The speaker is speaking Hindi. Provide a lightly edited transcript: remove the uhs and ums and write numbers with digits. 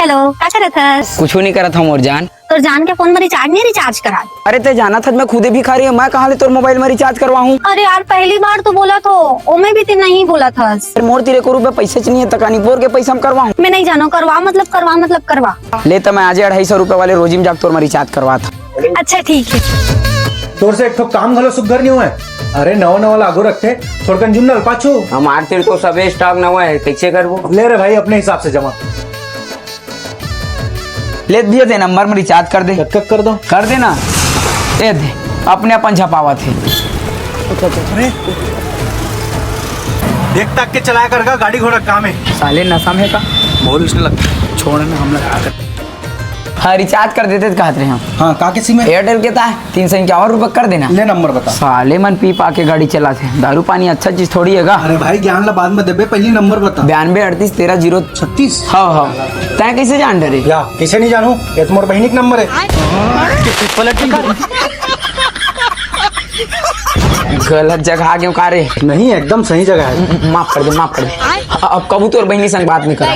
हेलो क्या कर रहे थे? कुछ नहीं करा था मोर जान। तो जान के फोन में रिचार्ज करा। अरे ते जाना था मैं खुदे भिखारी है, मैं कहाँ ले तोर मोबाइल में रिचार्ज करवाऊँ। अरे यार पहली बार तो बोला तो ओमे भी तीन नहीं बोला था। मोर तेरे को रुपए पैसे चाहिए तकानी बोर के पैसा हम करवाऊँ। मैं नहीं जानो करवा मतलब करवा। ले तो मैं आज 250 रुपए वाले रोजिम जाग तोर में रिचार्ज करवा था। अच्छा ठीक है। तोर से एक तो काम घलो सुधर नहीं हुआ है। अरे नवा लागू रखते थोड़कन जुन्नल पाछू हमार तेरे तो सबे स्टॉक नवा है, कैसे करबो? ले रे भाई अपने हिसाब से जमा ले दिए दे नंबर में रिचार्ज कर दे। कब कर दो कर देना दे दे अपने अपन छपावा थे। देख तक के चलाया करगा, गाड़ी घोड़ा काम है। साले नशा में का बहुत उसने लगता छोड़ ना हम लगा कर। हाँ रिचार्ज कर देते तो कहते हैं हम। हाँ का किसी में एयरटेल के था 351 रुपए कर देना। ले नंबर बता। साले मन पी पा के गाड़ी चलाते, दारू पानी अच्छा चीज थोड़ी है। अरे भाई ज्ञान ला बाद में देबे, पहली नंबर बता। 92 38 13 0 36। हाँ हाँ तय कैसे जान डरे? या किसे नहीं जानू, ये तो मोर बहनी का नंबर है। गलत जगह क्यों कारे? नहीं एकदम सही जगह है। माफ कर दे। अब कबूतर बहनी संग बात नहीं करा।